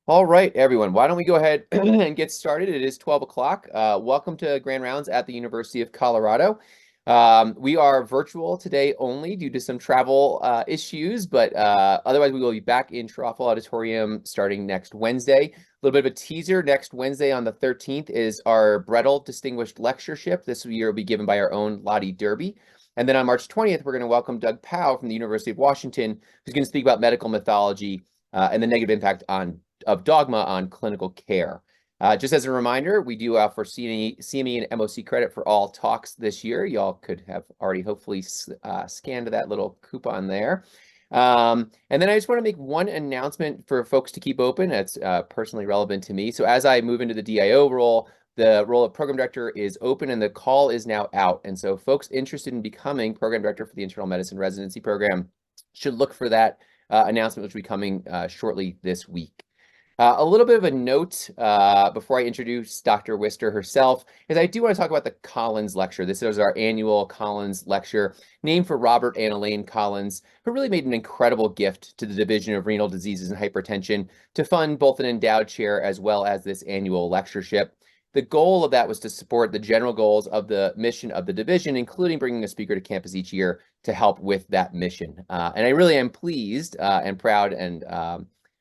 All right, everyone, why don't we go ahead and get started? It is 12 o'clock. Welcome to Grand Rounds at the University of Colorado. We are virtual today only due to some travel issues, but otherwise we will be back in Truffle Auditorium starting next Wednesday. A little bit of a teaser, next Wednesday on the 13th is our Brettel Distinguished Lectureship. This year will be given by our own Lottie Derby. And then on March 20th, we're going to welcome Doug Powell from the University of Washington, who's going to speak about medical mythology and the negative impact of dogma on clinical care. Just as a reminder, we do offer CME and MOC credit for all talks this year. Y'all could have already hopefully scanned that little coupon there. And then I just want to make one announcement for folks to keep open that's personally relevant to me. So as I move into the DIO role, the role of program director is open and the call is now out. And so folks interested in becoming program director for the internal medicine residency program should look for that announcement, which will be coming shortly this week. A little bit of a note before I introduce Dr. Wister herself is I do want to talk about the Collins Lecture. This is our annual Collins Lecture, named for Robert and Elaine Collins, who really made an incredible gift to the Division of Renal Diseases and Hypertension to fund both an endowed chair as well as this annual lectureship. The goal of that was to support the general goals of the mission of the division, including bringing a speaker to campus each year to help with that mission. And I really am pleased and proud and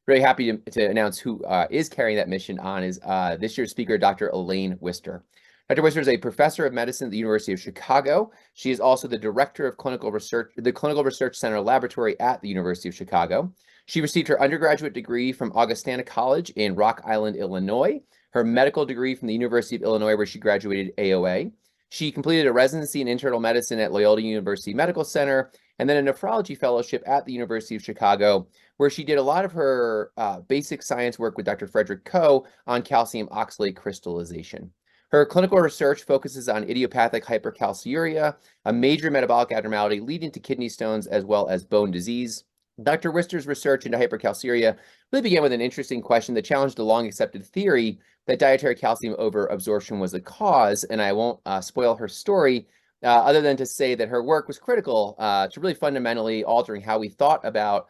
really happy to announce who is carrying that mission on is this year's speaker, Dr. Elaine Wister. Dr. Wister is a professor of medicine at the University of Chicago. She is also the director of clinical research, the Clinical Research Center Laboratory at the University of Chicago. She received her undergraduate degree from Augustana College in Rock Island, Illinois, her medical degree from the University of Illinois, where she graduated AOA. She completed a residency in internal medicine at Loyola University Medical Center, and then a nephrology fellowship at the University of Chicago, where she did a lot of her basic science work with Dr. Frederick Coe on calcium oxalate crystallization. Her clinical research focuses on idiopathic hypercalciuria, a major metabolic abnormality leading to kidney stones as well as bone disease. Dr. Wister's research into hypercalciuria really began with an interesting question that challenged a long-accepted theory that dietary calcium overabsorption was the cause, and I won't spoil her story, other than to say that her work was critical to really fundamentally altering how we thought about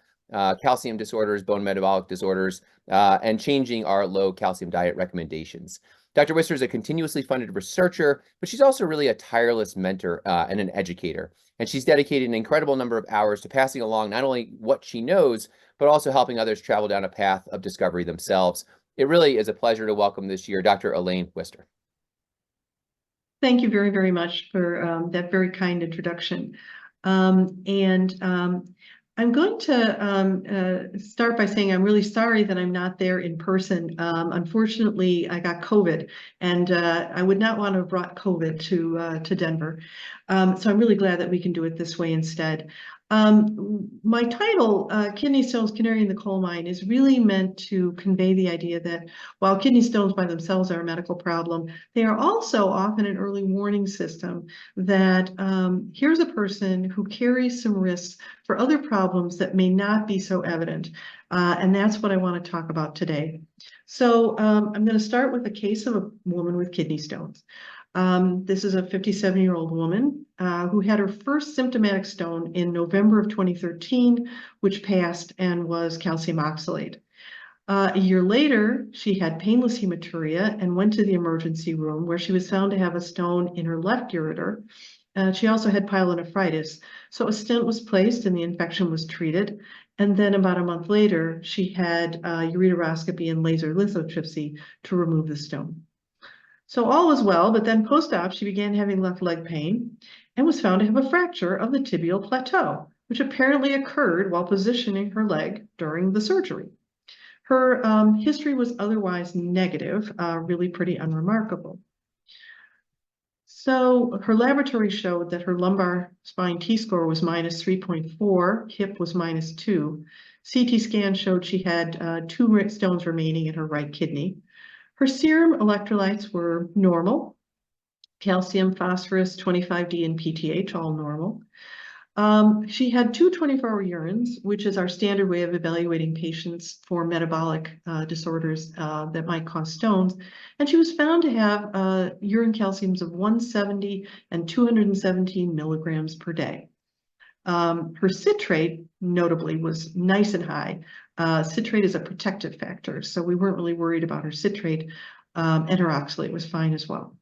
calcium disorders, bone metabolic disorders, and changing our low calcium diet recommendations. Dr. Wister is a continuously funded researcher, but she's also really a tireless mentor and an educator. And she's dedicated an incredible number of hours to passing along not only what she knows, but also helping others travel down a path of discovery themselves. It really is a pleasure to welcome this year Dr. Elaine Wister. Thank you very, very much for that very kind introduction. I'm going to start by saying I'm really sorry that I'm not there in person. Unfortunately, I got COVID, and I would not want to have brought COVID to Denver. So I'm really glad that we can do it this way instead. My title, Kidney Stones, Canary in the Coal Mine, is really meant to convey the idea that while kidney stones by themselves are a medical problem, they are also often an early warning system that here's a person who carries some risks for other problems that may not be so evident. And that's what I want to talk about today. So I'm going to start with a case of a woman with kidney stones. This is a 57-year-old woman who had her first symptomatic stone in November of 2013, which passed and was calcium oxalate. A year later, she had painless hematuria and went to the emergency room where she was found to have a stone in her left ureter. She also had pyelonephritis. So a stent was placed and the infection was treated. And then about a month later, she had ureteroscopy and laser lithotripsy to remove the stone. So all was well, but then post-op, she began having left leg pain and was found to have a fracture of the tibial plateau, which apparently occurred while positioning her leg during the surgery. Her history was otherwise negative, really pretty unremarkable. So her laboratory showed that her lumbar spine T-score was minus 3.4, hip was minus 2. CT scan showed she had 2 stones remaining in her right kidney. Her serum electrolytes were normal, calcium, phosphorus, 25D, and PTH, all normal. She had 2 24-hour urines, which is our standard way of evaluating patients for metabolic disorders that might cause stones. And she was found to have urine calciums of 170 and 217 milligrams per day. Her citrate notably was nice and high. Citrate is a protective factor, so we weren't really worried about her citrate, and her oxalate was fine as well.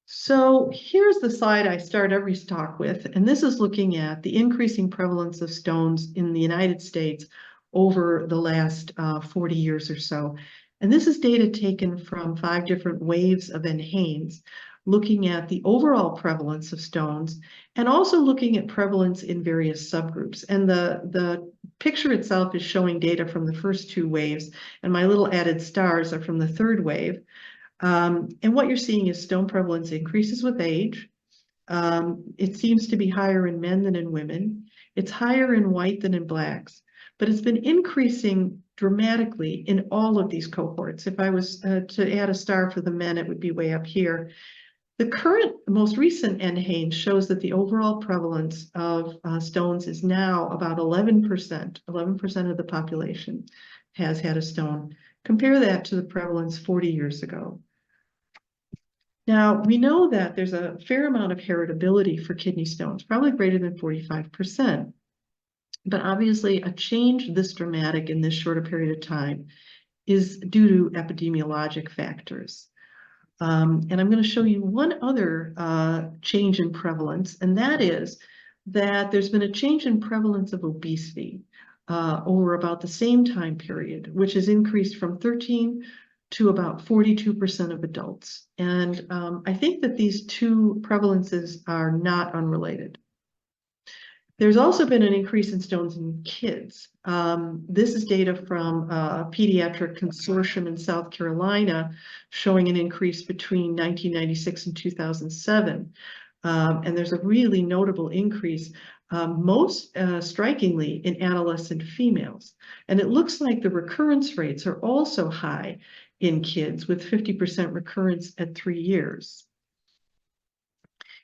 So here's the slide I start every talk with, and this is looking at the increasing prevalence of stones in the United States over the last 40 years or so. And this is data taken from 5 different waves of NHANES, looking at the overall prevalence of stones and also looking at prevalence in various subgroups. And the picture itself is showing data from the first 2 waves, and my little added stars are from the 3rd wave. And what you're seeing is stone prevalence increases with age. It seems to be higher in men than in women. It's higher in white than in blacks, but it's been increasing dramatically in all of these cohorts. If I was to add a star for the men, it would be way up here. The current, most recent NHANES shows that the overall prevalence of stones is now about 11%. 11% of the population has had a stone. Compare that to the prevalence 40 years ago. Now, we know that there's a fair amount of heritability for kidney stones, probably greater than 45%. But obviously, a change this dramatic in this short a period of time is due to epidemiologic factors. And I'm going to show you one other change in prevalence, and that is that there's been a change in prevalence of obesity over about the same time period, which has increased from 13 to about 42% of adults. And I think that these 2 prevalences are not unrelated. There's also been an increase in stones in kids. This is data from a pediatric consortium in South Carolina showing an increase between 1996 and 2007. And there's a really notable increase, most strikingly in adolescent females. And it looks like the recurrence rates are also high in kids, with 50% recurrence at 3 years.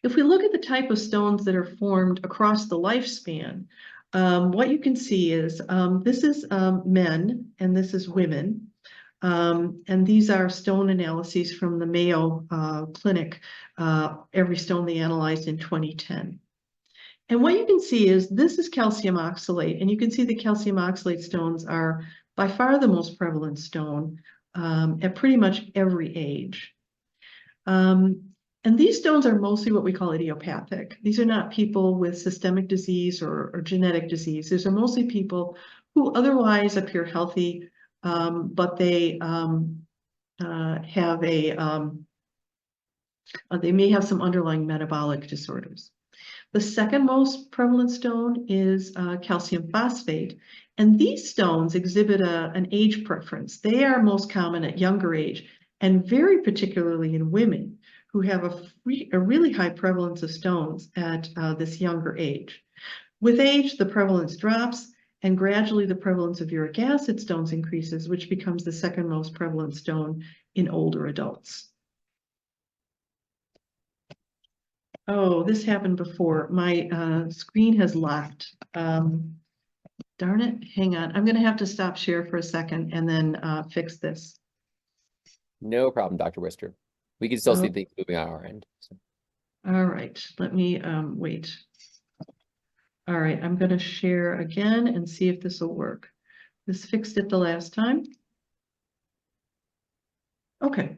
If we look at the type of stones that are formed across the lifespan, what you can see is this is men and this is women. And these are stone analyses from the Mayo Clinic, every stone they analyzed in 2010. And what you can see is this is calcium oxalate, and you can see the calcium oxalate stones are by far the most prevalent stone at pretty much every age. And these stones are mostly what we call idiopathic. These are not people with systemic disease or genetic disease. These are mostly people who otherwise appear healthy, but they have they may have some underlying metabolic disorders. The second most prevalent stone is calcium phosphate. And these stones exhibit an age preference. They are most common at younger age, and very particularly in women who have a really high prevalence of stones at this younger age. With age, the prevalence drops, and gradually the prevalence of uric acid stones increases, which becomes the second most prevalent stone in older adults. Oh, this happened before. My screen has locked. Darn it, hang on. I'm going to have to stop share for a second and then fix this. No problem, Dr. Wister. We can still see things moving on our end. So. All right, let me wait. All right, I'm going to share again and see if this will work. This fixed it the last time. Okay,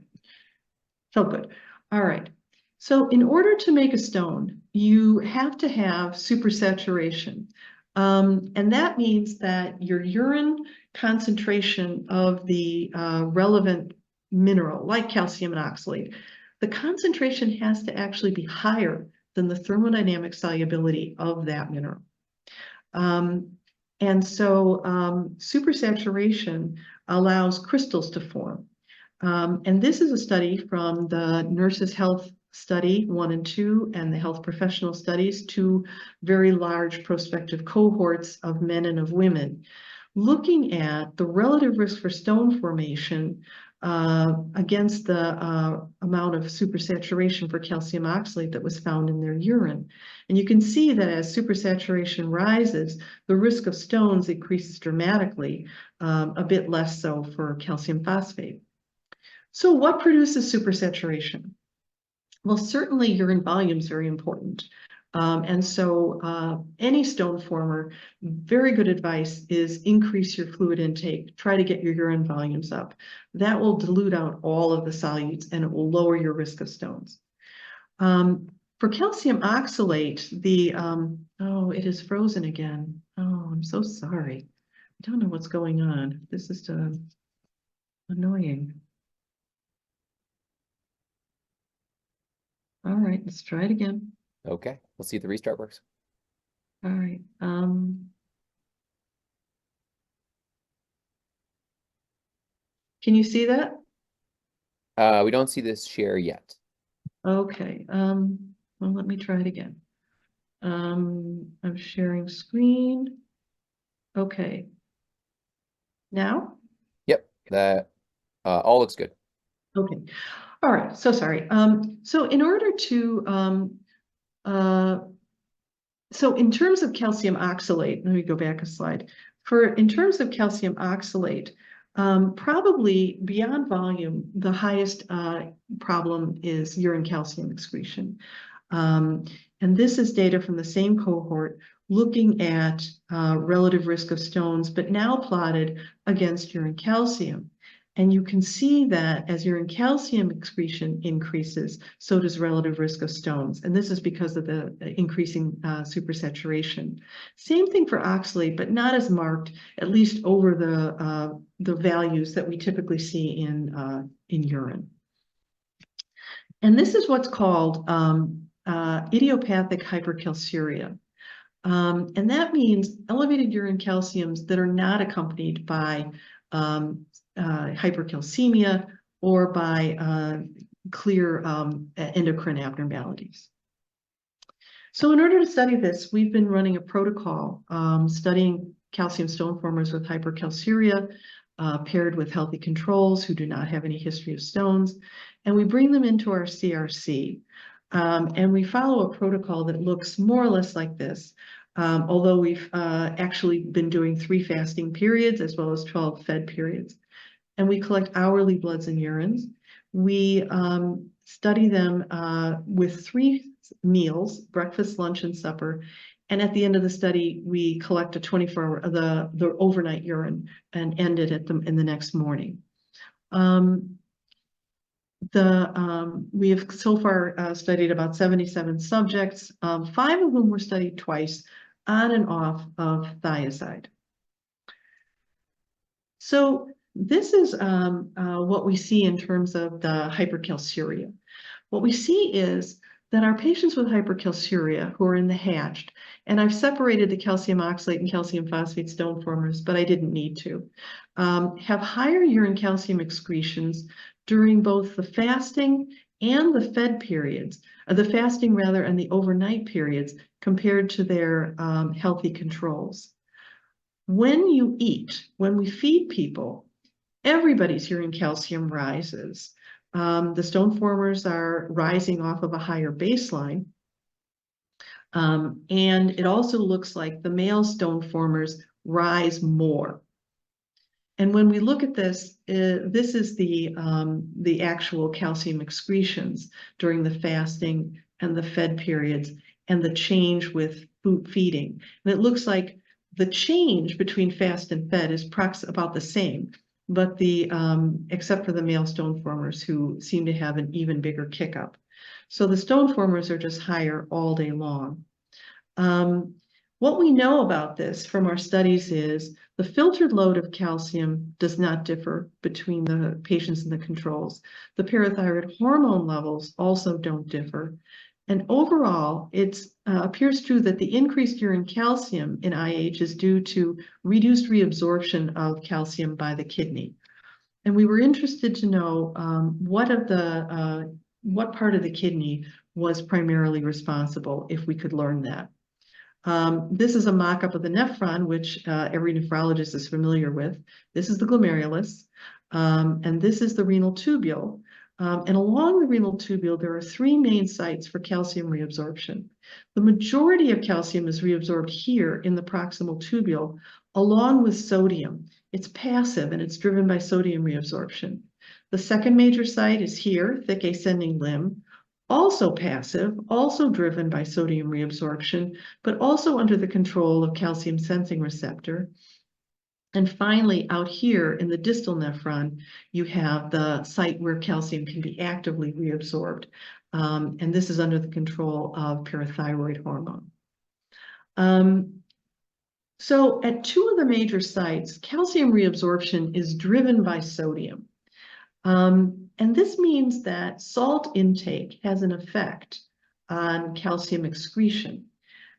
felt good. All right, so in order to make a stone, you have to have supersaturation. And that means that your urine concentration of the relevant mineral, like calcium and oxalate, the concentration has to actually be higher than the thermodynamic solubility of that mineral. And so supersaturation allows crystals to form. And this is a study from the Nurses' Health Study 1 and 2 and the Health Professional Studies, 2 very large prospective cohorts of men and of women, looking at the relative risk for stone formation against the amount of supersaturation for calcium oxalate that was found in their urine. And you can see that as supersaturation rises, the risk of stones increases dramatically, a bit less so for calcium phosphate. So what produces supersaturation? Well, certainly urine volume is very important. And so any stone former, very good advice is increase your fluid intake. Try to get your urine volumes up. That will dilute out all of the solutes and it will lower your risk of stones. For calcium oxalate, oh, it is frozen again. Oh, I'm so sorry. I don't know what's going on. This is annoying. All right, let's try it again. Okay, we'll see if the restart works. All right. Can you see that? We don't see this share yet. Okay. Well, let me try it again. I'm sharing screen. Okay. Now? Yep, that all looks good. Okay. All right. So sorry. So in order to so in terms of calcium oxalate, let me go back a slide. In terms of calcium oxalate, probably beyond volume, the highest problem is urine calcium excretion. And this is data from the same cohort looking at relative risk of stones, but now plotted against urine calcium. And you can see that as urine calcium excretion increases, so does relative risk of stones. And this is because of the increasing supersaturation. Same thing for oxalate, but not as marked, at least over the values that we typically see in urine. And this is what's called idiopathic hypercalciuria. And that means elevated urine calciums that are not accompanied by hypercalcemia or by clear endocrine abnormalities. So in order to study this, we've been running a protocol studying calcium stone formers with hypercalciuria paired with healthy controls who do not have any history of stones. And we bring them into our CRC. And we follow a protocol that looks more or less like this. Although we've actually been doing 3 fasting periods as well as 12 fed periods. And we collect hourly bloods and urines. We study them with 3 meals, breakfast, lunch, and supper. And at the end of the study, we collect a 24-hour, the overnight urine and end it in the next morning. We have so far studied about 77 subjects, 5 of whom were studied twice on and off of thiazide. So this is what we see in terms of the hypercalciuria. What we see is that our patients with hypercalciuria who are in the hatched, and I've separated the calcium oxalate and calcium phosphate stone formers, but I didn't need to, have higher urine calcium excretions during both the fasting and the fed periods, the fasting rather and the overnight periods compared to their healthy controls. When you eat, when we feed people, everybody's urine calcium rises. The stone formers are rising off of a higher baseline. And it also looks like the male stone formers rise more. And when we look at this, this is the actual calcium excretions during the fasting and the fed periods and the change with food feeding. And it looks like the change between fast and fed is about the same, but except for the male stone formers who seem to have an even bigger kick up. So the stone formers are just higher all day long. What we know about this from our studies is the filtered load of calcium does not differ between the patients and the controls. The parathyroid hormone levels also don't differ. And overall, it appears true that the increased urine calcium in IH is due to reduced reabsorption of calcium by the kidney. And we were interested to know what part of the kidney was primarily responsible, if we could learn that. This is a mock-up of the nephron, which every nephrologist is familiar with. This is the glomerulus, and this is the renal tubule. And along the renal tubule, there are 3 main sites for calcium reabsorption. The majority of calcium is reabsorbed here in the proximal tubule, along with sodium. It's passive and it's driven by sodium reabsorption. The second major site is here, thick ascending limb. also passive, also driven by sodium reabsorption, but also under the control of calcium sensing receptor. And finally, out here in the distal nephron, you have the site where calcium can be actively reabsorbed. And this is under the control of parathyroid hormone. So at two of the major sites, calcium reabsorption is driven by sodium. And this means that salt intake has an effect on calcium excretion.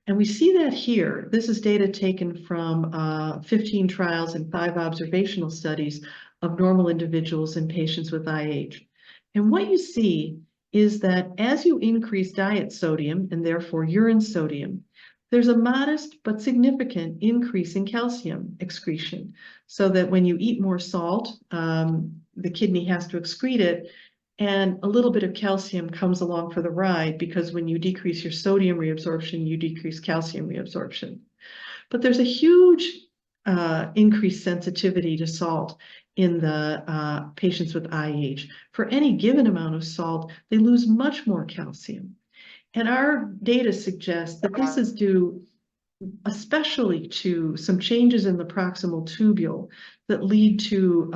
And we see that here. This is data taken from 15 trials and 5 observational studies of normal individuals and patients with IH. And what you see is that as you increase diet sodium and therefore urine sodium, there's a modest but significant increase in calcium excretion. So that when you eat more salt, the kidney has to excrete it, and a little bit of calcium comes along for the ride, because when you decrease your sodium reabsorption, you decrease calcium reabsorption. But there's a huge increased sensitivity to salt in the patients with IH. For any given amount of salt, they lose much more calcium. And our data suggests that this is due especially to some changes in the proximal tubule that lead to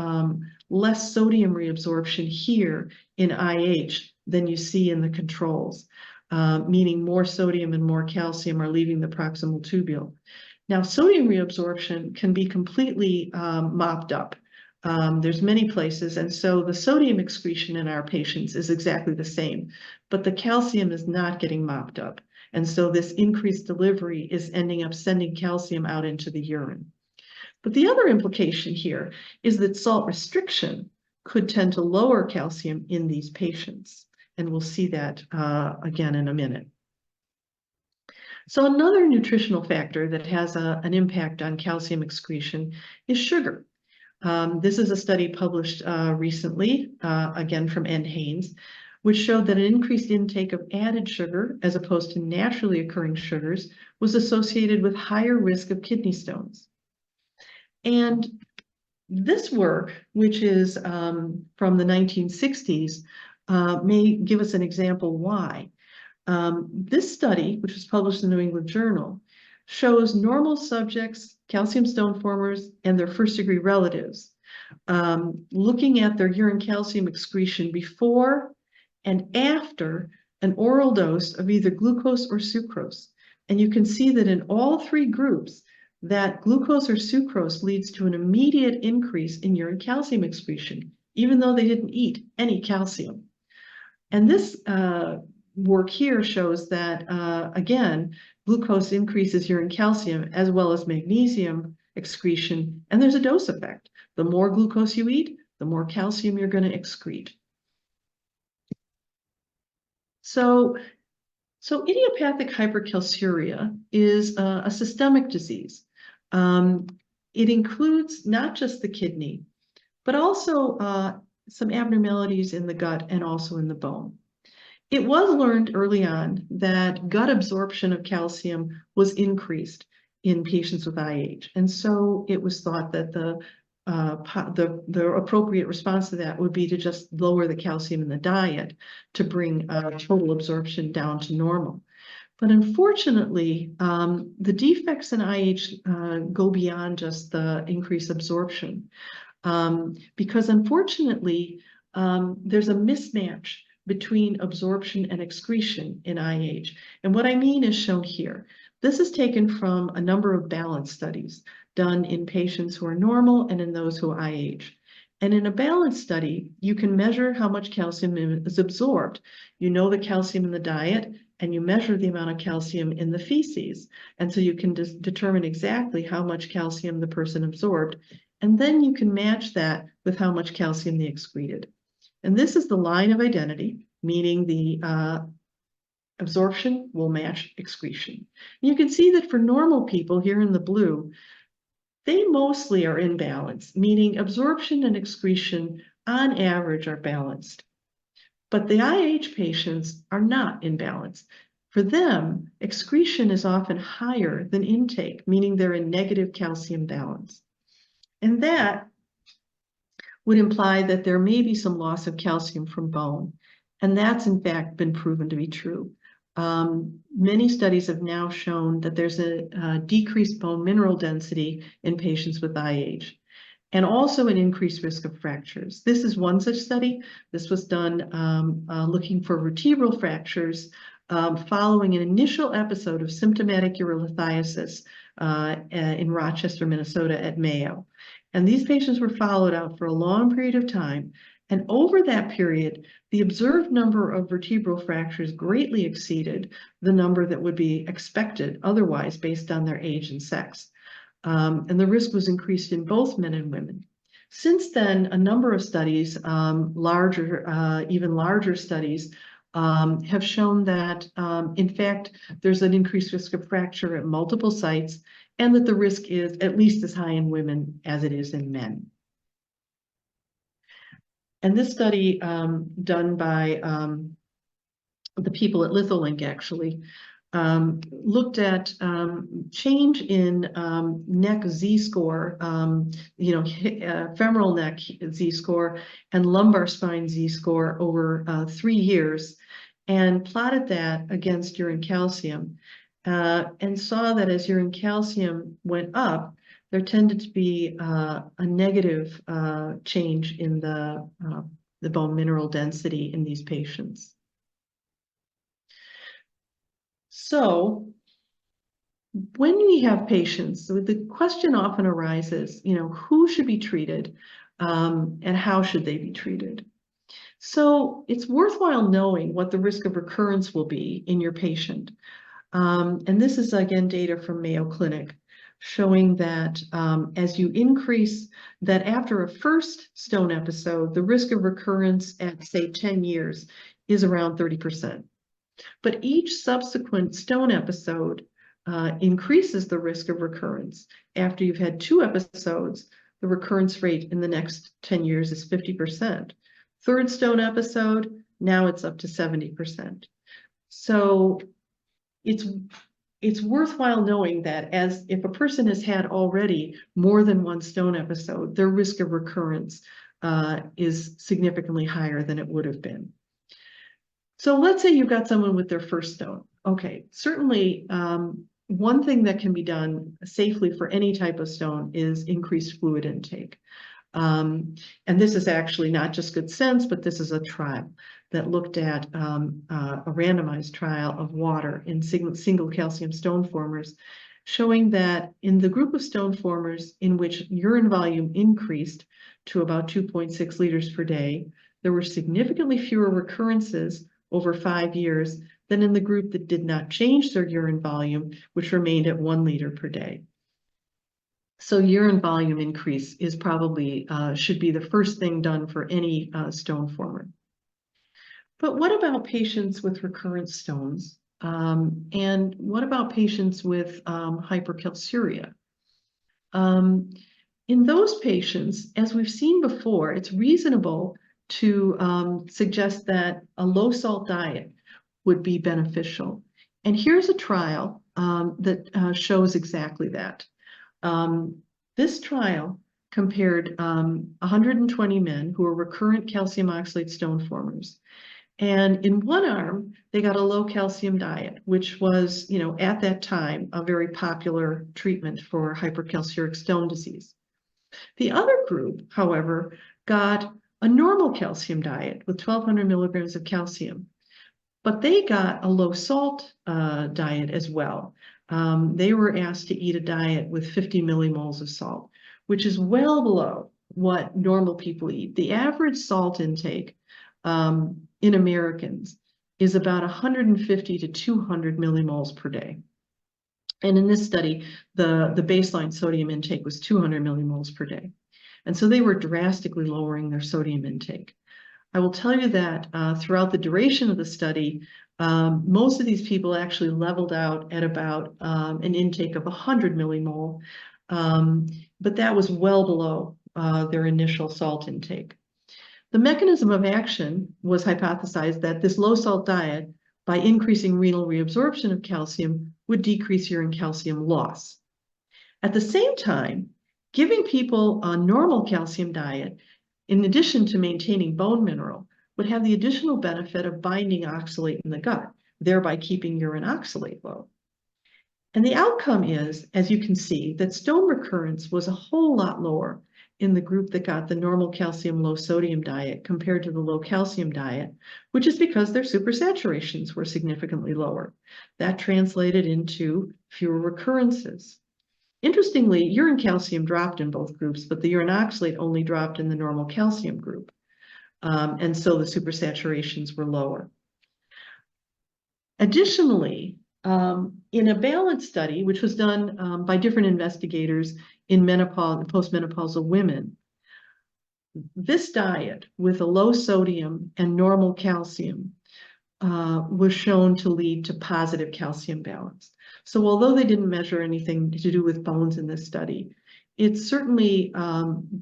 less sodium reabsorption here in IH than you see in the controls, meaning more sodium and more calcium are leaving the proximal tubule. Now, sodium reabsorption can be completely mopped up. There's many places, and so the sodium excretion in our patients is exactly the same, but the calcium is not getting mopped up. And so this increased delivery is ending up sending calcium out into the urine. But the other implication here is that salt restriction could tend to lower calcium in these patients. And we'll see that again in a minute. So another nutritional factor that has an impact on calcium excretion is sugar. This is a study published recently, again from N. Haynes, which showed that an increased intake of added sugar, as opposed to naturally occurring sugars, was associated with higher risk of kidney stones. And this work, which is from the 1960s, may give us an example why. This study, which was published in the New England Journal, shows normal subjects, calcium stone formers, and their first-degree relatives, looking at their urine calcium excretion before and after an oral dose of either glucose or sucrose. And you can see that in all three groups, that glucose or sucrose leads to an immediate increase in urine calcium excretion, even though they didn't eat any calcium. And this work here shows that, again, glucose increases urine calcium as well as magnesium excretion, and there's a dose effect. The more glucose you eat, the more calcium you're going to excrete. So idiopathic hypercalciuria is a systemic disease. It includes not just the kidney, but also some abnormalities in the gut and also in the bone. It was learned early on that gut absorption of calcium was increased in patients with IH. And so it was thought that the appropriate response to that would be to just lower the calcium in the diet to bring total absorption down to normal. But unfortunately, the defects in IH go beyond just the increased absorption, because unfortunately, there's a mismatch between absorption and excretion in IH. And what I mean is shown here. This is taken from a number of balance studies done in patients who are normal and in those who are IH. And in a balance study, you can measure how much calcium is absorbed. You know the calcium in the diet, and you measure the amount of calcium in the feces. And so you can determine exactly how much calcium the person absorbed. And then you can match that with how much calcium they excreted. And this is the line of identity, meaning the absorption will match excretion. And you can see that for normal people here in the blue, they mostly are in balance, meaning absorption and excretion on average are balanced. But the IH patients are not in balance. For them, excretion is often higher than intake, meaning they're in negative calcium balance. And that would imply that there may be some loss of calcium from bone. And that's in fact been proven to be true. Many studies have now shown that there's a decreased bone mineral density in patients with IH, and also an increased risk of fractures. This is one such study. This was done looking for vertebral fractures following an initial episode of symptomatic urolithiasis in Rochester, Minnesota at Mayo. And these patients were followed out for a long period of time. And over that period, the observed number of vertebral fractures greatly exceeded the number that would be expected otherwise based on their age and sex. And the risk was increased in both men and women. Since then, a number of studies, even larger studies, have shown that, in fact, there's an increased risk of fracture at multiple sites, and that the risk is at least as high in women as it is in men. And this study done by the people at Litholink actually looked at change in neck Z-score, femoral neck Z-score and lumbar spine Z-score over 3 years, and plotted that against urine calcium, and saw that as urine calcium went up, there tended to be a negative change in the bone mineral density in these patients. So when we have patients, the question often arises, who should be treated and how should they be treated? So it's worthwhile knowing what the risk of recurrence will be in your patient. And this is, again, data from Mayo Clinic showing that as you increase, that after a first stone episode, the risk of recurrence at, say, 10 years is around 30%. But each subsequent stone episode increases the risk of recurrence. After you've had 2 episodes, the recurrence rate in the next 10 years is 50%. Third stone episode, now it's up to 70%. So it's worthwhile knowing that as if a person has had already more than 1 stone episode, their risk of recurrence is significantly higher than it would have been. So let's say you've got someone with their first stone. Okay, certainly one thing that can be done safely for any type of stone is increased fluid intake. And this is actually not just good sense, but this is a trial that looked at a randomized trial of water in single calcium stone formers, showing that in the group of stone formers in which urine volume increased to about 2.6 liters per day, there were significantly fewer recurrences over 5 years than in the group that did not change their urine volume, which remained at 1 liter per day. So urine volume increase is probably, should be the first thing done for any stone former. But what about patients with recurrent stones? And what about patients with hypercalciuria? In those patients, as we've seen before, it's reasonable to suggest that a low salt diet would be beneficial. And here's a trial that shows exactly that. This trial compared 120 men who were recurrent calcium oxalate stone formers. And in one arm, they got a low calcium diet, which was, at that time, a very popular treatment for hypercalciuric stone disease. The other group, however, got a normal calcium diet with 1,200 milligrams of calcium, but they got a low salt diet as well. They were asked to eat a diet with 50 millimoles of salt, which is well below what normal people eat. The average salt intake in Americans is about 150 to 200 millimoles per day. And in this study, the baseline sodium intake was 200 millimoles per day. And so they were drastically lowering their sodium intake. I will tell you that throughout the duration of the study, most of these people actually leveled out at about an intake of 100 millimole, but that was well below their initial salt intake. The mechanism of action was hypothesized that this low salt diet, by increasing renal reabsorption of calcium, would decrease urine calcium loss. At the same time, giving people a normal calcium diet, in addition to maintaining bone mineral, would have the additional benefit of binding oxalate in the gut, thereby keeping urine oxalate low. And the outcome is, as you can see, that stone recurrence was a whole lot lower in the group that got the normal calcium, low sodium diet compared to the low calcium diet, which is because their supersaturations were significantly lower. That translated into fewer recurrences. Interestingly, urine calcium dropped in both groups, but the urine oxalate only dropped in the normal calcium group. And so the supersaturations were lower. Additionally, in a balance study, which was done by different investigators in menopause and postmenopausal women, this diet with a low sodium and normal calcium was shown to lead to positive calcium balance. So although they didn't measure anything to do with bones in this study, it's certainly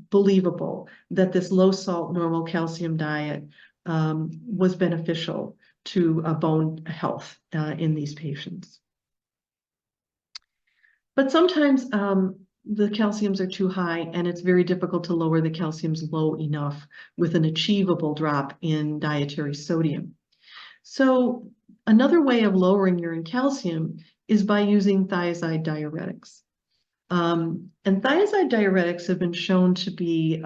believable that this low salt normal calcium diet was beneficial to bone health in these patients. But sometimes the calciums are too high and it's very difficult to lower the calciums low enough with an achievable drop in dietary sodium. So another way of lowering urine calcium is by using thiazide diuretics. And thiazide diuretics have been shown to be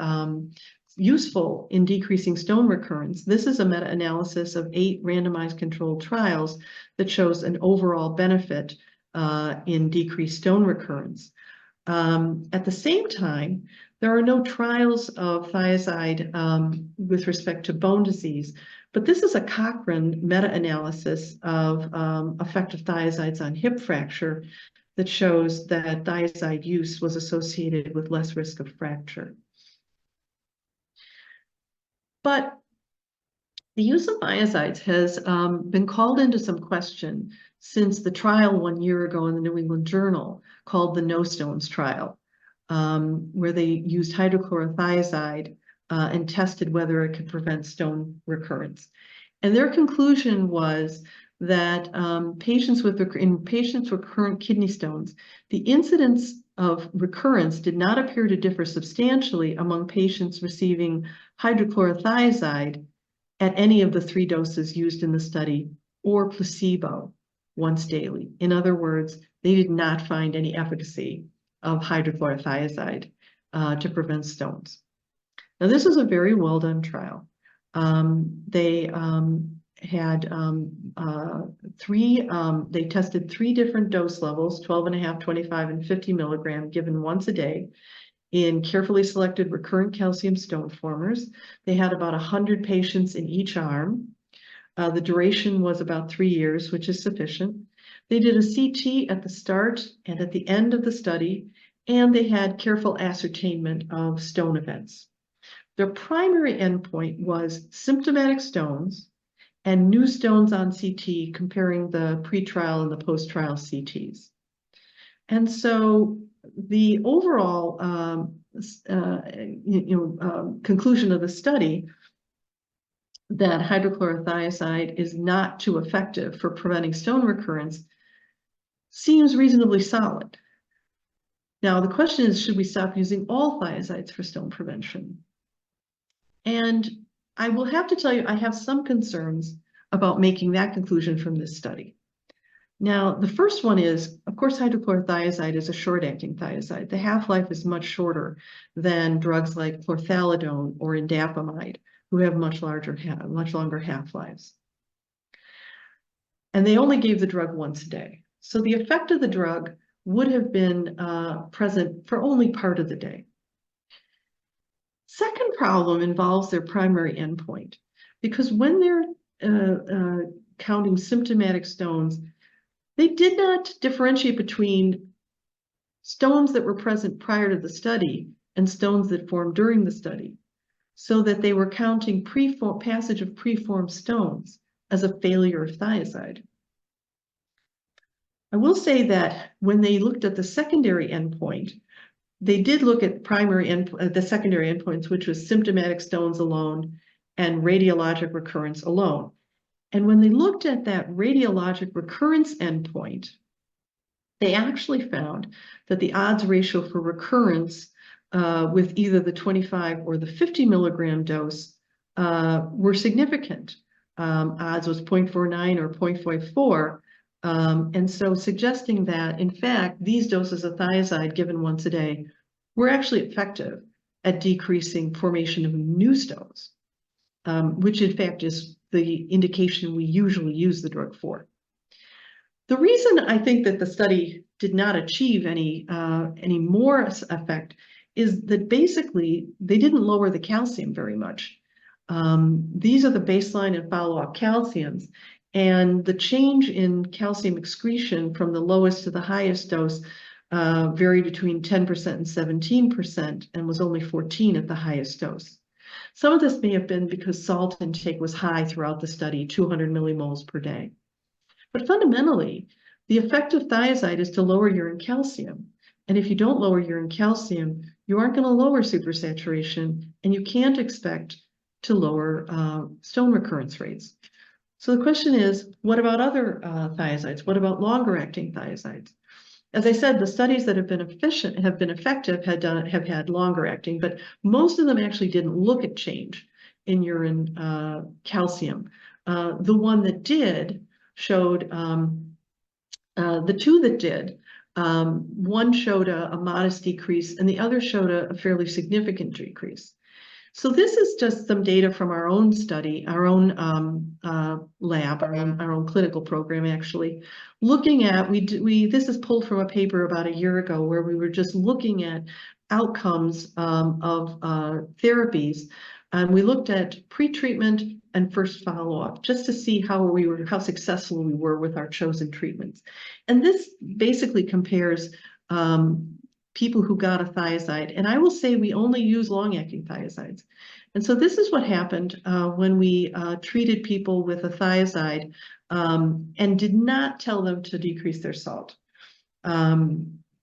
useful in decreasing stone recurrence. This is a meta-analysis of 8 randomized controlled trials that shows an overall benefit in decreased stone recurrence. At the same time, there are no trials of thiazide with respect to bone disease, but this is a Cochrane meta-analysis of effect of thiazides on hip fracture that shows that thiazide use was associated with less risk of fracture. But the use of thiazides has been called into some question since the trial 1 year ago in the New England Journal called the No Stones trial, where they used hydrochlorothiazide and tested whether it could prevent stone recurrence. And their conclusion was that in patients with recurrent kidney stones, the incidence of recurrence did not appear to differ substantially among patients receiving hydrochlorothiazide at any of the 3 doses used in the study or placebo once daily. In other words, they did not find any efficacy of hydrochlorothiazide to prevent stones. Now, this is a very well done trial. They tested 3 different dose levels, 12.5, 25, and 50 milligram given once a day in carefully selected recurrent calcium stone formers. They had about 100 patients in each arm. The duration was about 3 years, which is sufficient. They did a CT at the start and at the end of the study, and they had careful ascertainment of stone events. Their primary endpoint was symptomatic stones and new stones on CT, comparing the pre-trial and the post-trial CTs. And so the overall conclusion of the study that hydrochlorothiazide is not too effective for preventing stone recurrence seems reasonably solid. Now, the question is, should we stop using all thiazides for stone prevention? And I will have to tell you, I have some concerns about making that conclusion from this study. Now, the first one is, of course, hydrochlorothiazide is a short-acting thiazide. The half-life is much shorter than drugs like chlorthalidone or indapamide, who have much longer half-lives. And they only gave the drug once a day. So the effect of the drug would have been present for only part of the day. Second problem involves their primary endpoint, because when they're counting symptomatic stones, they did not differentiate between stones that were present prior to the study and stones that formed during the study, so that they were counting passage of preformed stones as a failure of thiazide. I will say that when they looked at the secondary endpoint, they did look at the secondary endpoints, which was symptomatic stones alone and radiologic recurrence alone. And when they looked at that radiologic recurrence endpoint, they actually found that the odds ratio for recurrence with either the 25 or the 50 milligram dose were significant. Odds was 0.49 or 0.54. And so suggesting that, in fact, these doses of thiazide given once a day were actually effective at decreasing formation of new stones, which in fact is the indication we usually use the drug for. The reason I think that the study did not achieve any more effect is that basically they didn't lower the calcium very much. These are the baseline and follow-up calciums, and the change in calcium excretion from the lowest to the highest dose varied between 10% and 17% and was only 14 at the highest dose. Some of this may have been because salt intake was high throughout the study, 200 millimoles per day. But fundamentally, the effect of thiazide is to lower urine calcium. And if you don't lower urine calcium, you aren't going to lower supersaturation, and you can't expect to lower stone recurrence rates. So the question is, what about other thiazides? What about longer acting thiazides? As I said, the studies that have been effective have had longer acting, but most of them actually didn't look at change in urine calcium. The one that did showed, the two that did, one showed a modest decrease and the other showed a fairly significant decrease. So this is just some data from our own study, our own lab, our own clinical program, actually. Looking at, this is pulled from a paper about a year ago where we were just looking at outcomes of therapies. And we looked at pretreatment and first follow-up just to see how successful we were with our chosen treatments. And this basically compares people who got a thiazide, and I will say we only use long-acting thiazides. And so this is what happened when we treated people with a thiazide and did not tell them to decrease their salt.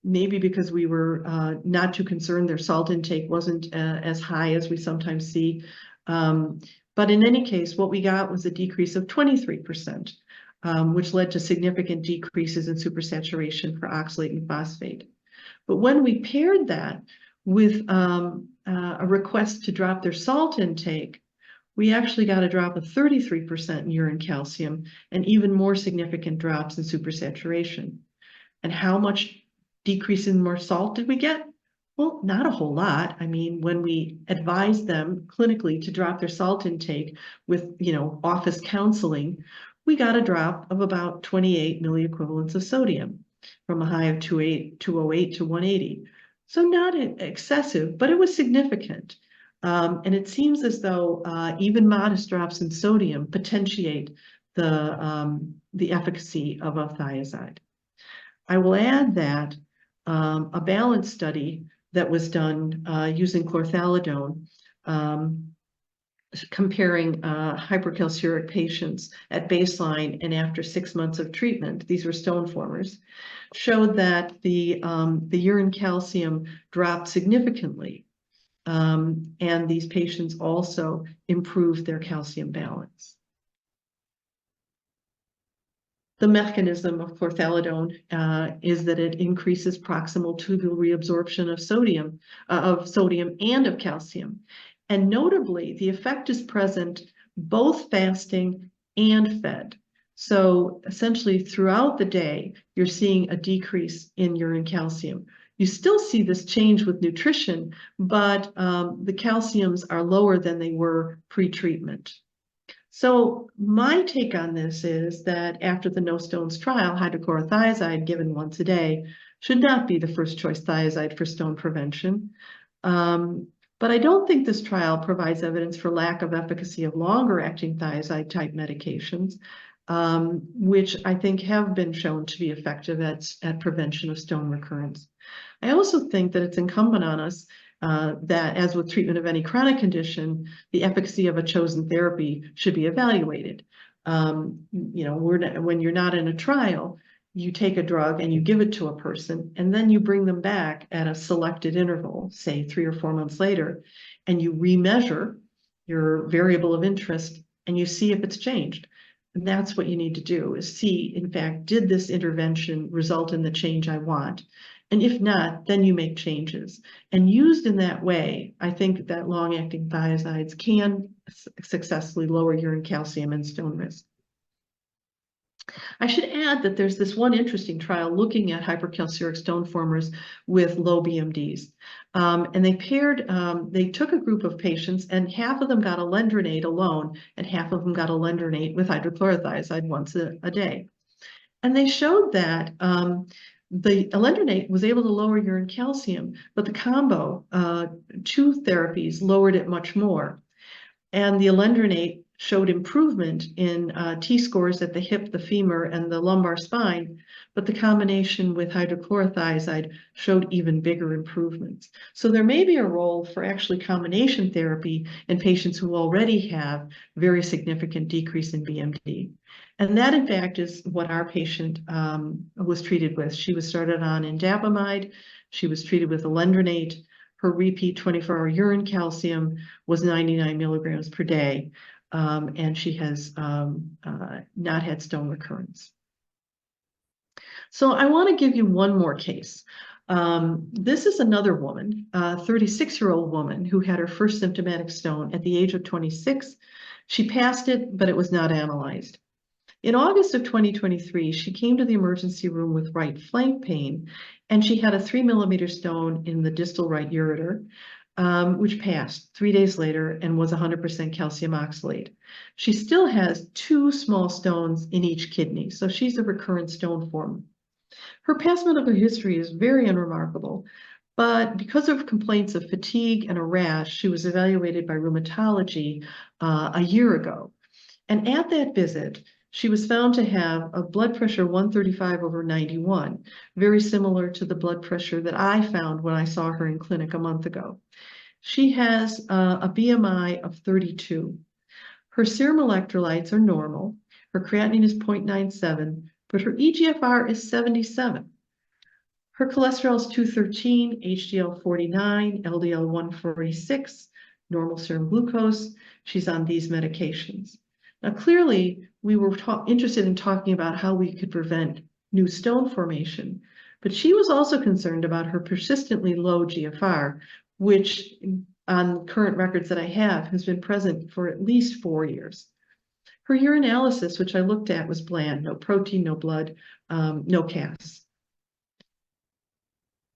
Maybe because we were not too concerned, their salt intake wasn't as high as we sometimes see. But in any case, what we got was a decrease of 23%, which led to significant decreases in supersaturation for oxalate and phosphate. But when we paired that with a request to drop their salt intake, we actually got a drop of 33% in urine calcium and even more significant drops in supersaturation. And how much decrease in more salt did we get? Well, not a whole lot. I mean, when we advised them clinically to drop their salt intake with, office counseling, we got a drop of about 28 milliequivalents of sodium from a high of 208 to 180. So not excessive, but it was significant. And it seems as though even modest drops in sodium potentiate the efficacy of a thiazide. I will add that a balance study that was done using chlorthalidone, comparing hypercalciuric patients at baseline and after 6 months of treatment, these were stone formers, showed that the urine calcium dropped significantly. And these patients also improved their calcium balance. The mechanism of chlorthalidone is that it increases proximal tubule reabsorption of sodium and of calcium. And notably, the effect is present both fasting and fed. So essentially throughout the day, you're seeing a decrease in urine calcium. You still see this change with nutrition, but the calciums are lower than they were pre-treatment. So my take on this is that after the No Stones trial, hydrochlorothiazide given once a day should not be the first choice thiazide for stone prevention. But I don't think this trial provides evidence for lack of efficacy of longer acting thiazide type medications, which I think have been shown to be effective at prevention of stone recurrence. I also think that it's incumbent on us that, as with treatment of any chronic condition, the efficacy of a chosen therapy should be evaluated. When you're not in a trial, you take a drug and you give it to a person, and then you bring them back at a selected interval, say 3 or 4 months later, and you remeasure your variable of interest and you see if it's changed. And that's what you need to do, is see, in fact, did this intervention result in the change I want? And if not, then you make changes. And used in that way, I think that long-acting thiazides can successfully lower urine calcium and stone risk. I should add that there's this one interesting trial looking at hypercalciuric stone formers with low BMDs. And they took a group of patients and half of them got alendronate alone and half of them got alendronate with hydrochlorothiazide once a day. And they showed that the alendronate was able to lower urine calcium, but the combo, two therapies, lowered it much more. And the alendronate showed improvement in T-scores at the hip, the femur, and the lumbar spine, but the combination with hydrochlorothiazide showed even bigger improvements. So there may be a role for actually combination therapy in patients who already have very significant decrease in BMD. And that, in fact, is what our patient was treated with. She was started on indapamide. She was treated with alendronate. Her repeat 24-hour urine calcium was 99 milligrams per day, and she has not had stone recurrence. So I want to give you one more case. This is another woman, a 36-year-old woman who had her first symptomatic stone at the age of 26. She passed it, but it was not analyzed. In August of 2023, she came to the emergency room with right flank pain, and she had a 3-millimeter stone in the distal right ureter, which passed 3 days later and was 100% calcium oxalate. She still has 2 small stones in each kidney, so she's a recurrent stone former. Her past medical history is very unremarkable, but because of complaints of fatigue and a rash, she was evaluated by rheumatology a year ago. And at that visit, she was found to have a blood pressure 135/91, very similar to the blood pressure that I found when I saw her in clinic a month ago. She has a BMI of 32. Her serum electrolytes are normal. Her creatinine is 0.97, but her eGFR is 77. Her cholesterol is 213, HDL 49, LDL 146, normal serum glucose. She's on these medications. Now, clearly, we were interested in talking about how we could prevent new stone formation, but she was also concerned about her persistently low GFR, which on current records that I have has been present for at least 4 years. Her urinalysis, which I looked at, was bland, no protein, no blood, no CAS.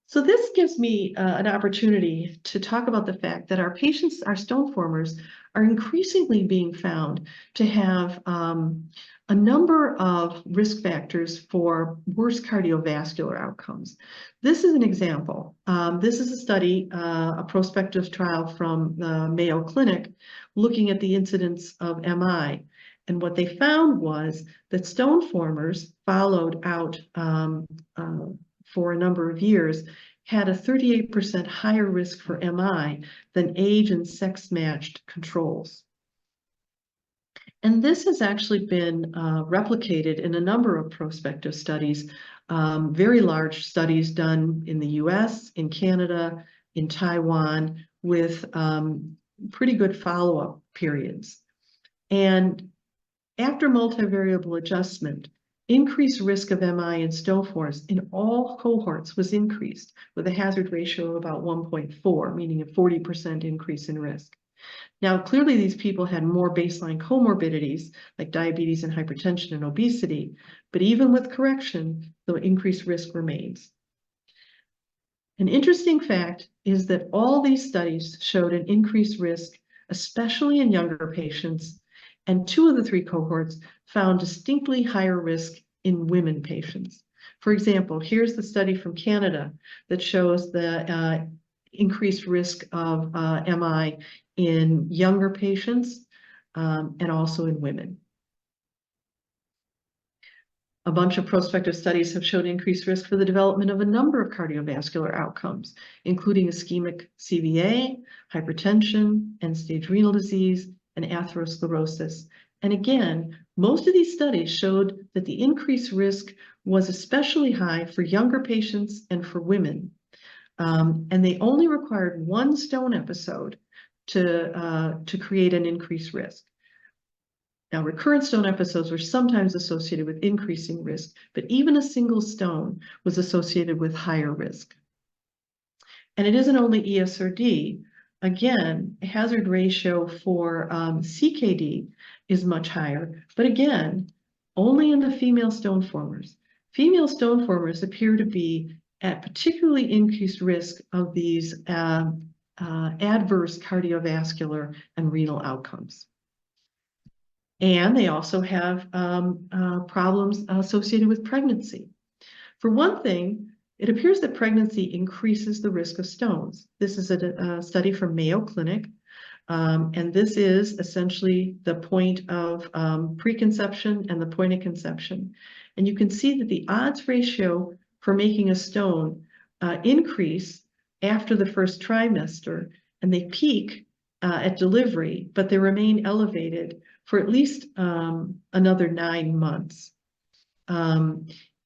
So this gives me an opportunity to talk about the fact that our patients, our stone formers, are increasingly being found to have a number of risk factors for worse cardiovascular outcomes. This is an example. This is a study, a prospective trial from the Mayo Clinic looking at the incidence of MI. And what they found was that stone formers followed out for a number of years had a 38% higher risk for MI than age and sex-matched controls. And this has actually been replicated in a number of prospective studies, very large studies done in the US, in Canada, in Taiwan, with pretty good follow-up periods. And after multivariable adjustment, increased risk of MI in stone formers in all cohorts was increased with a hazard ratio of about 1.4, meaning a 40% increase in risk. Now, clearly these people had more baseline comorbidities like diabetes and hypertension and obesity, but even with correction, the increased risk remains. An interesting fact is that all these studies showed an increased risk, especially in younger patients, and 2 of the 3 cohorts found distinctly higher risk in women patients. For example, here's the study from Canada that shows the increased risk of MI in younger patients and also in women. A bunch of prospective studies have shown increased risk for the development of a number of cardiovascular outcomes, including ischemic CVA, hypertension, end-stage renal disease, and atherosclerosis. And again, most of these studies showed that the increased risk was especially high for younger patients and for women. And they only required 1 stone episode to create an increased risk. Now, recurrent stone episodes were sometimes associated with increasing risk, but even a single stone was associated with higher risk. And it isn't only ES or D. Again, hazard ratio for CKD is much higher, but again, only in the female stone formers. Female stone formers appear to be at particularly increased risk of these adverse cardiovascular and renal outcomes. And they also have problems associated with pregnancy. For one thing, it appears that pregnancy increases the risk of stones. This is a study from Mayo Clinic, and this is essentially the point of preconception and the point of conception. And you can see that the odds ratio for making a stone increase after the first trimester, and they peak at delivery, but they remain elevated for at least another 9 months.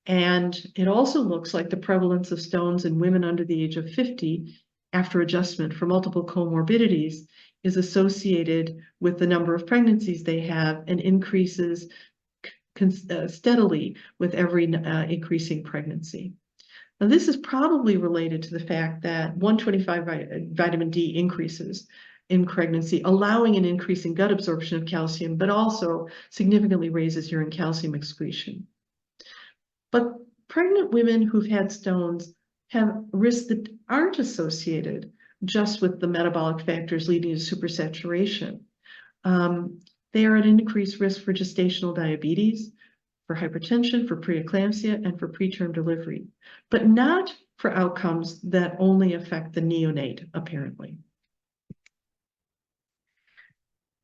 And it also looks like the prevalence of stones in women under the age of 50 after adjustment for multiple comorbidities is associated with the number of pregnancies they have and increases steadily with every increasing pregnancy. Now, this is probably related to the fact that 125 vitamin D increases in pregnancy, allowing an increase in gut absorption of calcium, but also significantly raises urine calcium excretion. But pregnant women who've had stones have risks that aren't associated just with the metabolic factors leading to supersaturation. They are at increased risk for gestational diabetes, for hypertension, for preeclampsia, and for preterm delivery, but not for outcomes that only affect the neonate, apparently.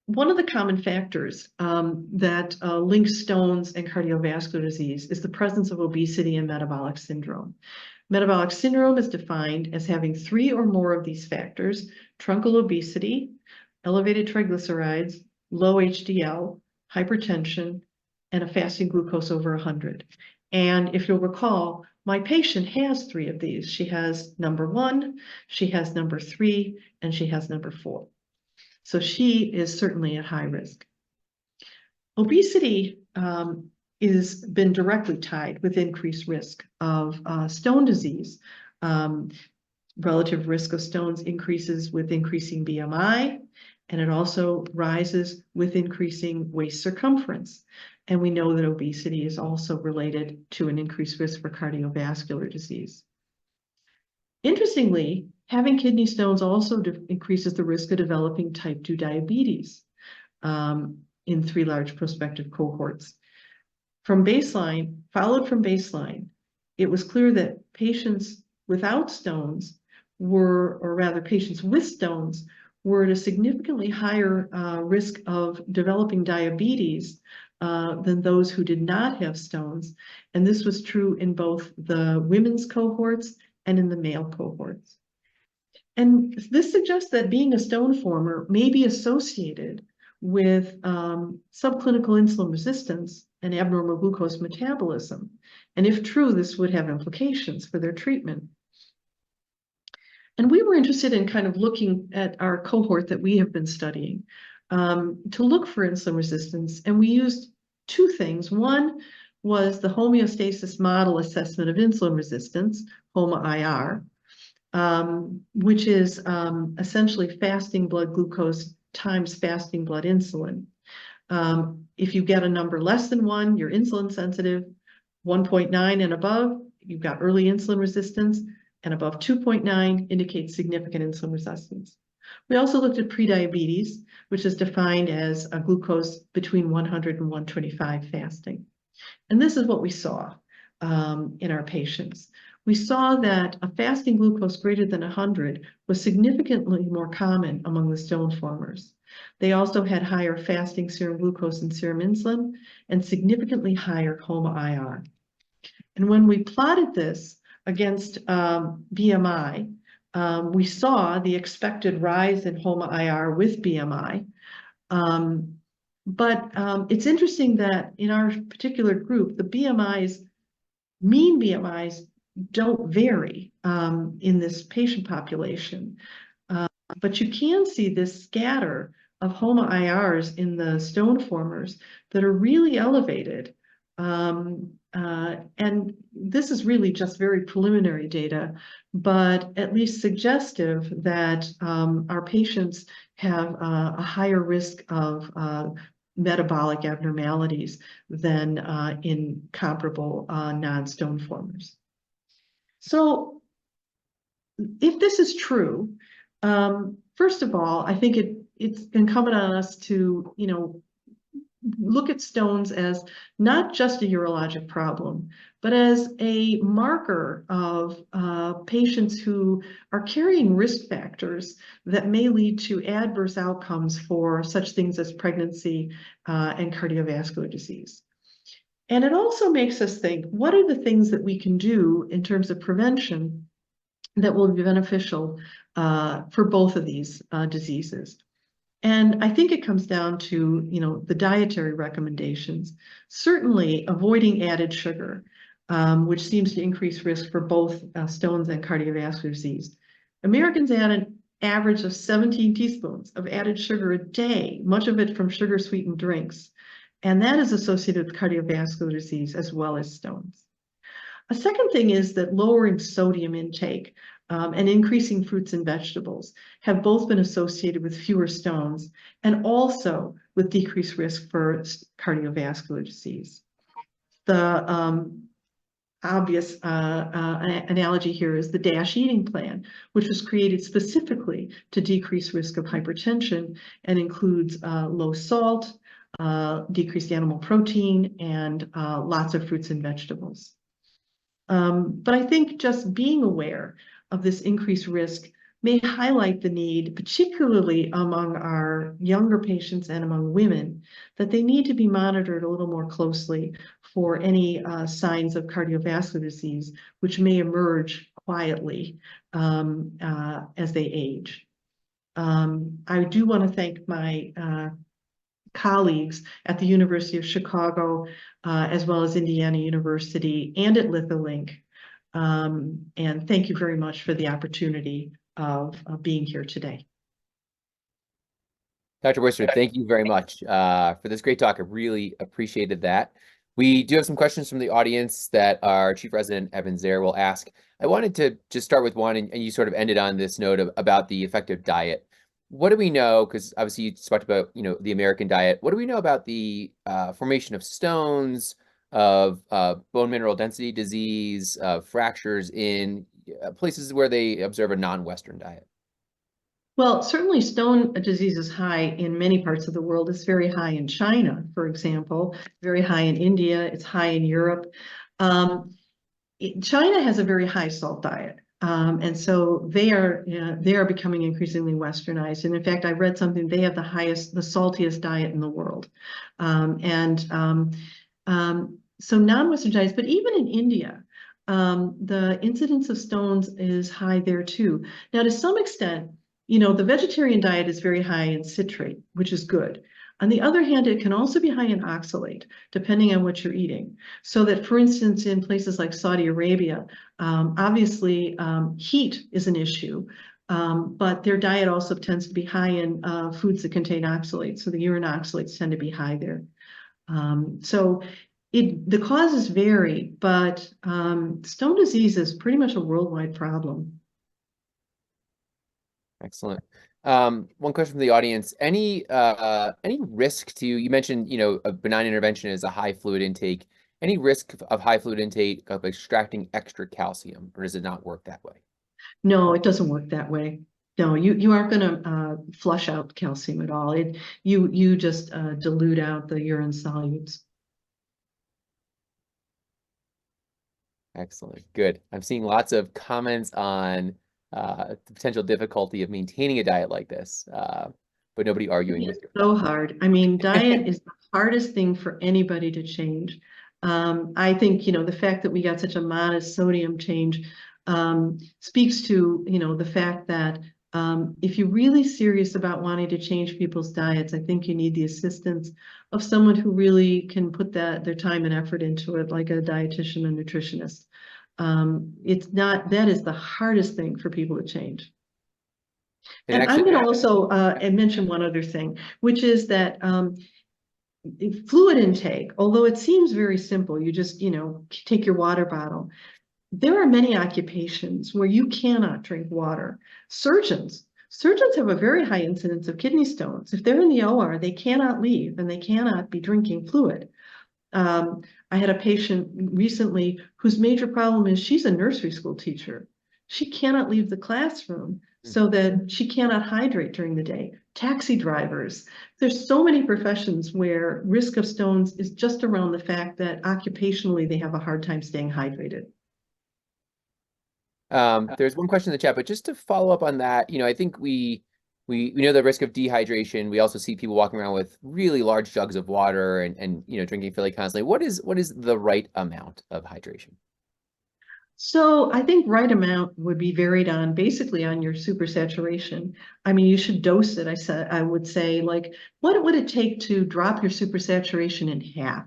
One of the common factors that links stones and cardiovascular disease is the presence of obesity and metabolic syndrome. Metabolic syndrome is defined as having 3 or more of these factors: truncal obesity, elevated triglycerides, low HDL, hypertension, and a fasting glucose over 100. And if you'll recall, my patient has 3 of these. She has number 1, she has number 3, and she has number 4. So she is certainly at high risk. Obesity is been directly tied with increased risk of stone disease. Relative risk of stones increases with increasing BMI, and it also rises with increasing waist circumference. And we know that obesity is also related to an increased risk for cardiovascular disease. Interestingly, having kidney stones also increases the risk of developing type 2 diabetes in 3 large prospective cohorts. From baseline, followed from baseline, it was clear that patients without stones were, or rather patients with stones, were at a significantly higher risk of developing diabetes than those who did not have stones. And this was true in both the women's cohorts and in the male cohorts. And this suggests that being a stone former may be associated with subclinical insulin resistance and abnormal glucose metabolism. And if true, this would have implications for their treatment. And we were interested in kind of looking at our cohort that we have been studying to look for insulin resistance. And we used 2 things. One was the homeostasis model assessment of insulin resistance, HOMA-IR, which is essentially fasting blood glucose times fasting blood insulin. If you get a number less than 1, you're insulin sensitive. 1.9 and above, you've got early insulin resistance, and above 2.9 indicates significant insulin resistance. We also looked at prediabetes, which is defined as a glucose between 100 and 125 fasting. And this is what we saw in our patients. We saw that a fasting glucose greater than 100 was significantly more common among the stone formers. They also had higher fasting serum glucose and serum insulin and significantly higher HOMA-IR. And when we plotted this against BMI, we saw the expected rise in HOMA-IR with BMI. But it's interesting that in our particular group, the BMIs, mean BMIs, don't vary in this patient population. But you can see this scatter of HOMA-IRs in the stone formers that are really elevated. And this is really just very preliminary data, but at least suggestive that our patients have a higher risk of metabolic abnormalities than in comparable non-stone formers. So if this is true, first of all, I think it's incumbent on us to, look at stones as not just a urologic problem, but as a marker of patients who are carrying risk factors that may lead to adverse outcomes for such things as pregnancy and cardiovascular disease. And it also makes us think, what are the things that we can do in terms of prevention that will be beneficial for both of these diseases? And I think it comes down to, the dietary recommendations. Certainly avoiding added sugar, which seems to increase risk for both stones and cardiovascular disease. Americans add an average of 17 teaspoons of added sugar a day, much of it from sugar-sweetened drinks. And that is associated with cardiovascular disease as well as stones. A second thing is that lowering sodium intake and increasing fruits and vegetables have both been associated with fewer stones and also with decreased risk for cardiovascular disease. The obvious analogy here is the DASH eating plan, which was created specifically to decrease risk of hypertension and includes low salt, decreased animal protein, and lots of fruits and vegetables. But I think just being aware of this increased risk may highlight the need, particularly among our younger patients and among women, that they need to be monitored a little more closely for any signs of cardiovascular disease, which may emerge quietly as they age. I do want to thank my colleagues at the University of Chicago, as well as Indiana University and at Litholink. And thank you very much for the opportunity of being here today. Dr. Worster, thank you very much for this great talk. I really appreciated that. We do have some questions from the audience that our Chief Resident Evan Zare will ask. I wanted to just start with one, and you sort of ended on this note about the effective diet. What do we know? Because obviously you talked about, the American diet. What do we know about the formation of stones, of bone mineral density disease, fractures in places where they observe a non-Western diet? Well, certainly stone disease is high in many parts of the world. It's very high in China, for example, very high in India, it's high in Europe. China has a very high salt diet. And so they are becoming increasingly westernized. And in fact, I read something, they have the saltiest diet in the world. So non-Western diets, but even in India, the incidence of stones is high there too. Now, to some extent, the vegetarian diet is very high in citrate, which is good. On the other hand, it can also be high in oxalate, depending on what you're eating. So that, for instance, in places like Saudi Arabia, obviously heat is an issue, but their diet also tends to be high in foods that contain oxalates. So the urine oxalates tend to be high there. The causes vary, but stone disease is pretty much a worldwide problem. Excellent. One question from the audience. Any risk to, you mentioned, a benign intervention is a high fluid intake. Any risk of high fluid intake of extracting extra calcium, or does it not work that way? No, it doesn't work that way. No, you aren't going to flush out calcium at all. You just dilute out the urine solutes. Excellent. Good. I'm seeing lots of comments on the potential difficulty of maintaining a diet like this, but nobody arguing with you. It's so hard. I mean, diet is the hardest thing for anybody to change. I think, the fact that we got such a modest sodium change speaks to, the fact that if you're really serious about wanting to change people's diets, I think you need the assistance of someone who really can put their time and effort into it, like a dietitian and nutritionist. That is the hardest thing for people to change. And And I'm actually, going to also mention one other thing, which is that fluid intake, although it seems very simple, you just, take your water bottle. There are many occupations where you cannot drink water. Surgeons have a very high incidence of kidney stones. If they're in the OR, they cannot leave and they cannot be drinking fluid. I had a patient recently whose major problem is she's a nursery school teacher. She cannot leave the classroom so that she cannot hydrate during the day. Taxi drivers. There's so many professions where risk of stones is just around the fact that occupationally they have a hard time staying hydrated. there's one question in the chat, but just to follow up on that, I think we know the risk of dehydration. We also see people walking around with really large jugs of water and drinking fairly constantly. What is the right amount of hydration? So I think right amount would be varied on basically on your supersaturation. I mean, you should dose it. I would say, like, what would it take to drop your supersaturation in half?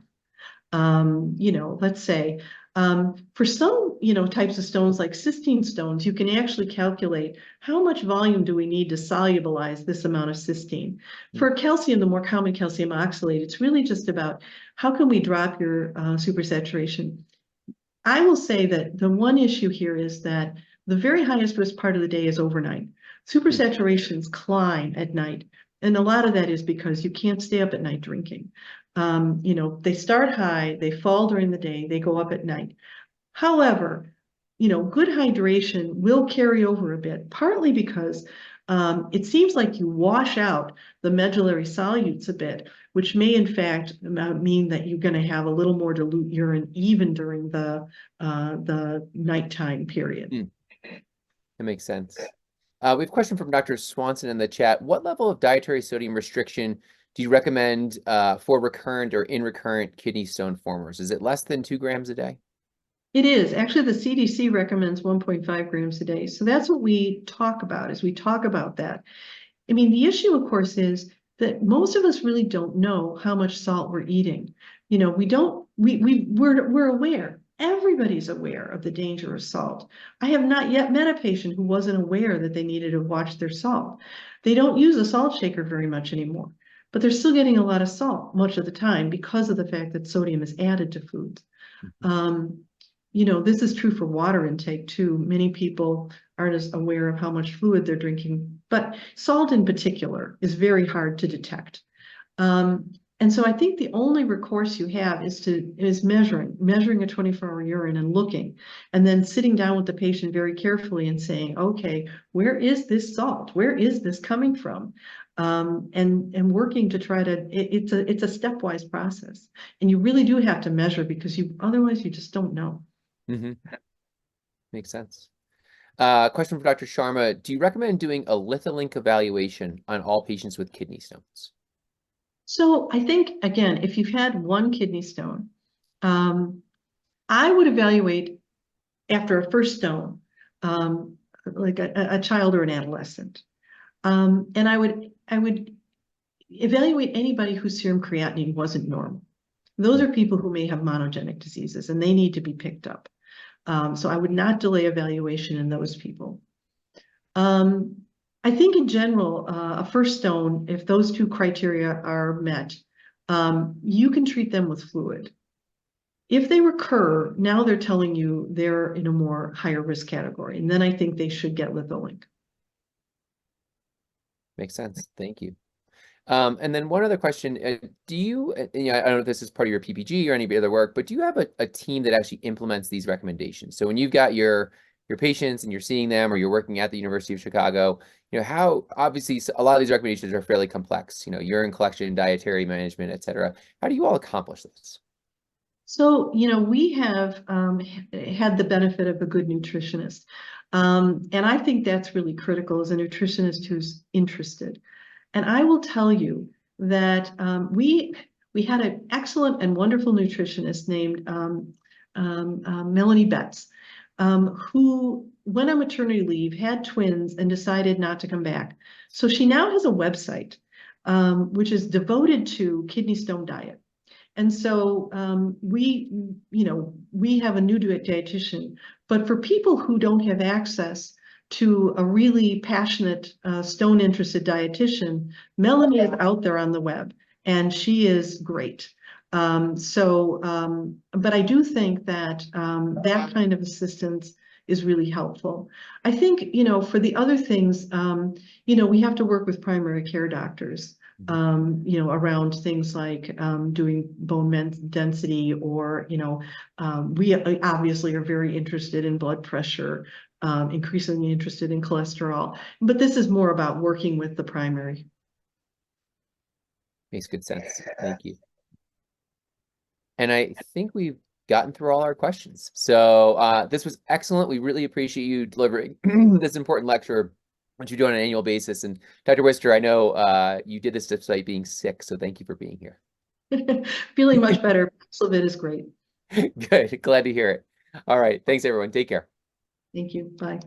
Let's say for some, types of stones like cystine stones, you can actually calculate how much volume do we need to solubilize this amount of cystine. For calcium, the more common calcium oxalate, it's really just about how can we drop your supersaturation. I will say that the one issue here is that the very highest risk part of the day is overnight. Supersaturations climb at night. And a lot of that is because you can't stay up at night drinking. They start high, they fall during the day, they go up at night. However, good hydration will carry over a bit, partly because it seems like you wash out the medullary solutes a bit, which may in fact mean that you're going to have a little more dilute urine even during the nighttime period. That makes sense. We have a question from Dr. Swanson in the chat. What level of dietary sodium restriction do you recommend for recurrent or recurrent kidney stone formers? Is it less than 2 grams a day? It is. Actually, the CDC recommends 1.5 grams a day. So that's what we talk about, is we talk about that. I mean, the issue, of course, is that most of us really don't know how much salt we're eating. We're aware. Everybody's aware of the danger of salt. I have not yet met a patient who wasn't aware that they needed to watch their salt. They don't use a salt shaker very much anymore, but they're still getting a lot of salt much of the time because of the fact that sodium is added to foods. This is true for water intake too. Many people aren't as aware of how much fluid they're drinking, but salt in particular is very hard to detect. And so I think the only recourse you have is measuring a 24-hour urine and looking, and then sitting down with the patient very carefully and saying, okay, where is this salt? Where is this coming from? And working to try to, it's a stepwise process. And you really do have to measure because otherwise you just don't know. Makes sense. Question for Dr. Sharma. Do you recommend doing a litholink evaluation on all patients with kidney stones? So I think, again, if you've had one kidney stone, I would evaluate after a first stone, like a child or an adolescent. And I would evaluate anybody whose serum creatinine wasn't normal. Those are people who may have monogenic diseases and they need to be picked up. So I would not delay evaluation in those people. I think in general, a first stone, if those two criteria are met, you can treat them with fluid. If they recur, now they're telling you they're in a more higher risk category, and then I think they should get litholink. Makes sense. Thank you. And then one other question, do you, I don't know if this is part of your PPG or any other work, but do you have a team that actually implements these recommendations? So when you've got your patients and you're seeing them or you're working at the University of Chicago, how obviously a lot of these recommendations are fairly complex, urine collection, dietary management, et cetera. How do you all accomplish this? So, we have had the benefit of a good nutritionist. And I think that's really critical as a nutritionist who's interested. And I will tell you that we had an excellent and wonderful nutritionist named Melanie Betts, who went on maternity leave, had twins, and decided not to come back. So she now has a website which is devoted to kidney stone diet. And so we have a new dietitian, but for people who don't have access to a really passionate, stone-interested dietitian, Melanie is out there on the web, and she is great. But I do think that that kind of assistance is really helpful. I think, for the other things, we have to work with primary care doctors, around things like doing bone density, or, we obviously are very interested in blood pressure, increasingly interested in cholesterol, but this is more about working with the primary. Makes good sense. Thank you. And I think we've gotten through all our questions. So this was excellent. We really appreciate you delivering this important lecture, which you do on an annual basis. And Dr. Wister, I know you did this despite being sick, so thank you for being here. Feeling much better. Paxlovid is great. Good. Glad to hear it. All right. Thanks, everyone. Take care. Thank you. Bye.